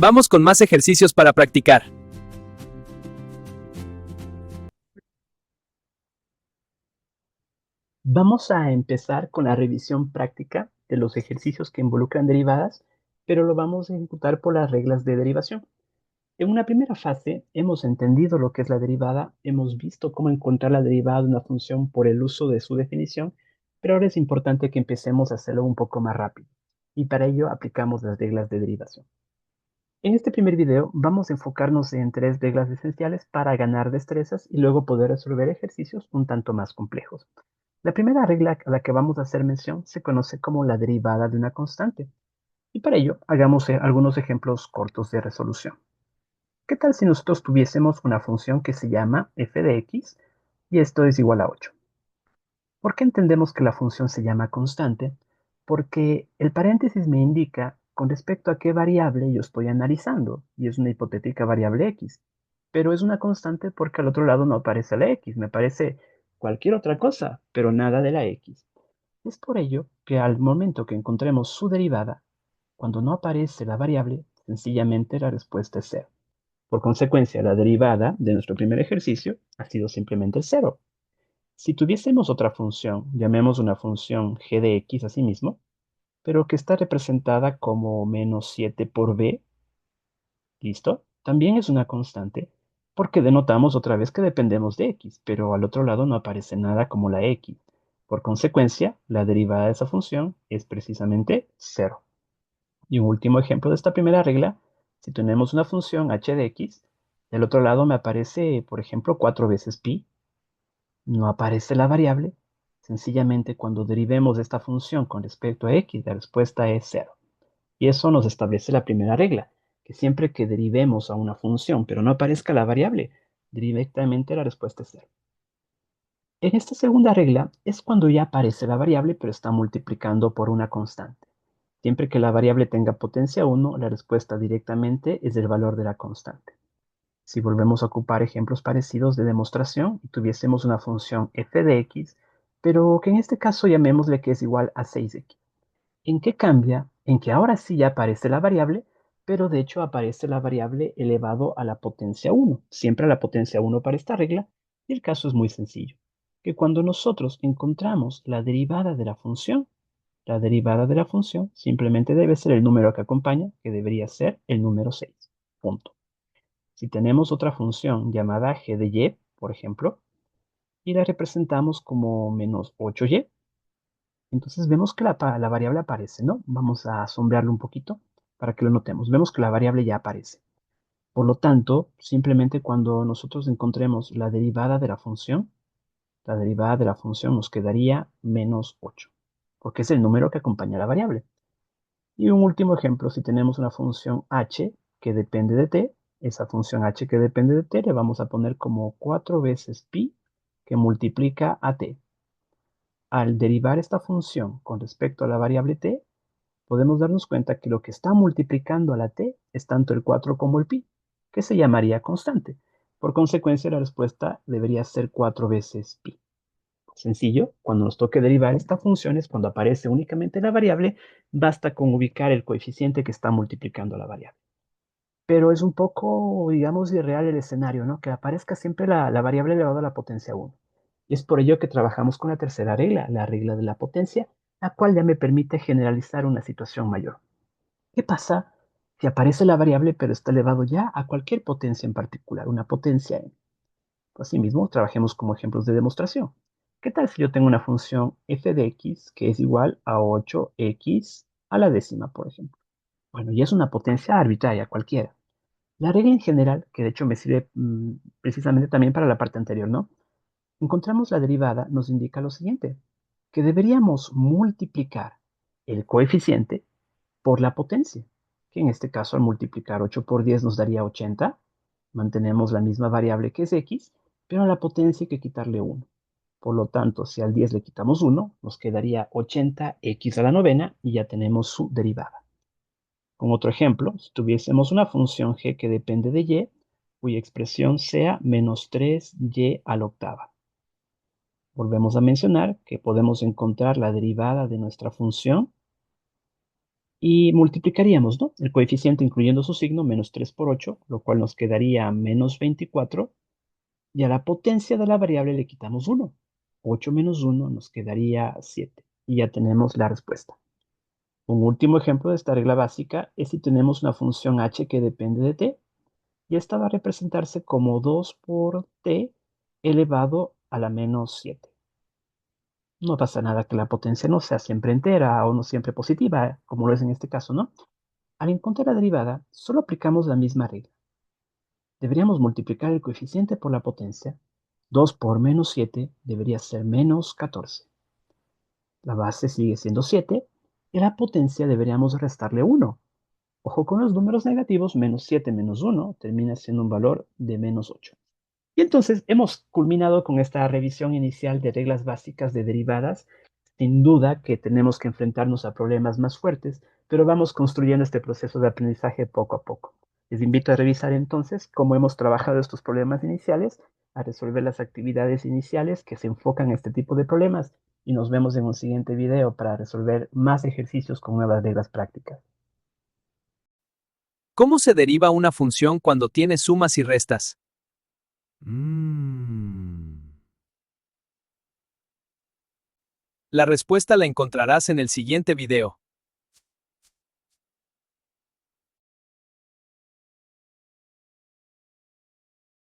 Vamos con más ejercicios para practicar. Vamos a empezar con la revisión práctica de los ejercicios que involucran derivadas, pero lo vamos a ejecutar por las reglas de derivación. En una primera fase hemos entendido lo que es la derivada, hemos visto cómo encontrar la derivada de una función por el uso de su definición, pero ahora es importante que empecemos a hacerlo un poco más rápido, y para ello aplicamos las reglas de derivación. En este primer video vamos a enfocarnos en tres reglas esenciales para ganar destrezas y luego poder resolver ejercicios un tanto más complejos. La primera regla a la que vamos a hacer mención se conoce como la derivada de una constante, y para ello hagamos algunos ejemplos cortos de resolución. ¿Qué tal si nosotros tuviésemos una función que se llama f de x y esto es igual a 8? ¿Por qué entendemos que la función se llama constante? Porque el paréntesis me indica con respecto a qué variable yo estoy analizando, y es una hipotética variable x. Pero es una constante porque al otro lado no aparece la x, me aparece cualquier otra cosa, pero nada de la x. Es por ello que al momento que encontremos su derivada, cuando no aparece la variable, sencillamente la respuesta es cero. Por consecuencia, la derivada de nuestro primer ejercicio ha sido simplemente cero. Si tuviésemos otra función, llamemos una función g de x a sí mismo, pero que está representada como menos 7 por b, ¿listo? También es una constante, porque denotamos otra vez que dependemos de x, pero al otro lado no aparece nada como la x. Por consecuencia, la derivada de esa función es precisamente cero. Y un último ejemplo de esta primera regla, si tenemos una función h de x, del otro lado me aparece, por ejemplo, 4 veces pi, no aparece la variable, sencillamente cuando derivemos esta función con respecto a x, la respuesta es cero. Y eso nos establece la primera regla, que siempre que derivemos a una función pero no aparezca la variable, directamente la respuesta es cero. En esta segunda regla es cuando ya aparece la variable pero está multiplicando por una constante. Siempre que la variable tenga potencia 1, la respuesta directamente es el valor de la constante. Si volvemos a ocupar ejemplos parecidos de demostración y tuviésemos una función f de x, pero que en este caso llamémosle que es igual a 6x. ¿En qué cambia? En que ahora sí ya aparece la variable, pero de hecho aparece la variable elevado a la potencia 1, siempre a la potencia 1 para esta regla, y el caso es muy sencillo, que cuando nosotros encontramos la derivada de la función simplemente debe ser el número que acompaña, que debería ser el número 6. Punto. Si tenemos otra función llamada g de y, por ejemplo, y la representamos como menos 8y, entonces vemos que la variable aparece, ¿no? Vamos a sombrearlo un poquito para que lo notemos. Vemos que la variable ya aparece. Por lo tanto, simplemente cuando nosotros encontremos la derivada de la derivada de la función nos quedaría menos 8, porque es el número que acompaña a la variable. Y un último ejemplo, si tenemos una función h que depende de t, esa función h que depende de t le vamos a poner como 4 veces pi que multiplica a t. Al derivar esta función con respecto a la variable t, podemos darnos cuenta que lo que está multiplicando a la t es tanto el 4 como el pi, que se llamaría constante. Por consecuencia, la respuesta debería ser 4 veces pi. Sencillo, cuando nos toque derivar esta función es cuando aparece únicamente la variable, basta con ubicar el coeficiente que está multiplicando la variable. Pero es un poco, digamos, irreal el escenario, ¿no? Que aparezca siempre la variable elevada a la potencia 1. Y es por ello que trabajamos con la tercera regla, la regla de la potencia, la cual ya me permite generalizar una situación mayor. ¿Qué pasa si aparece la variable pero está elevado ya a cualquier potencia en particular, una potencia n? Asimismo, trabajemos como ejemplos de demostración. ¿Qué tal si yo tengo una función f de x que es igual a 8x a la décima, por ejemplo? Bueno, y es una potencia arbitraria cualquiera. La regla en general, que de hecho me sirve precisamente también para la parte anterior, ¿no? Encontramos la derivada, nos indica lo siguiente, que deberíamos multiplicar el coeficiente por la potencia, que en este caso al multiplicar 8 por 10 nos daría 80. Mantenemos la misma variable que es x, pero a la potencia hay que quitarle 1. Por lo tanto, si al 10 le quitamos 1, nos quedaría 80x a la novena y ya tenemos su derivada. Con otro ejemplo, si tuviésemos una función g que depende de y, cuya expresión sea menos 3y a la octava. Volvemos a mencionar que podemos encontrar la derivada de nuestra función Y multiplicaríamos, ¿no? El coeficiente incluyendo su signo, menos 3 por 8, lo cual nos quedaría menos 24. Y a la potencia de la variable le quitamos 1. 8 menos 1 nos quedaría 7. Y ya tenemos la respuesta. Un último ejemplo de esta regla básica es si tenemos una función h que depende de t, y esta va a representarse como 2 por t elevado a la menos 7. No pasa nada que la potencia no sea siempre entera o no siempre positiva, como lo es en este caso, ¿no? Al encontrar la derivada, solo aplicamos la misma regla. Deberíamos multiplicar el coeficiente por la potencia. 2 por menos 7 debería ser menos 14. La base sigue siendo 7 y a la potencia deberíamos restarle 1. Ojo con los números negativos, menos 7 menos 1 termina siendo un valor de menos 8. Y entonces hemos culminado con esta revisión inicial de reglas básicas de derivadas. Sin duda que tenemos que enfrentarnos a problemas más fuertes, pero vamos construyendo este proceso de aprendizaje poco a poco. Les invito a revisar entonces cómo hemos trabajado estos problemas iniciales, a resolver las actividades iniciales que se enfocan en este tipo de problemas, y nos vemos en un siguiente video para resolver más ejercicios con nuevas reglas prácticas. ¿Cómo se deriva una función cuando tiene sumas y restas? La respuesta la encontrarás en el siguiente video.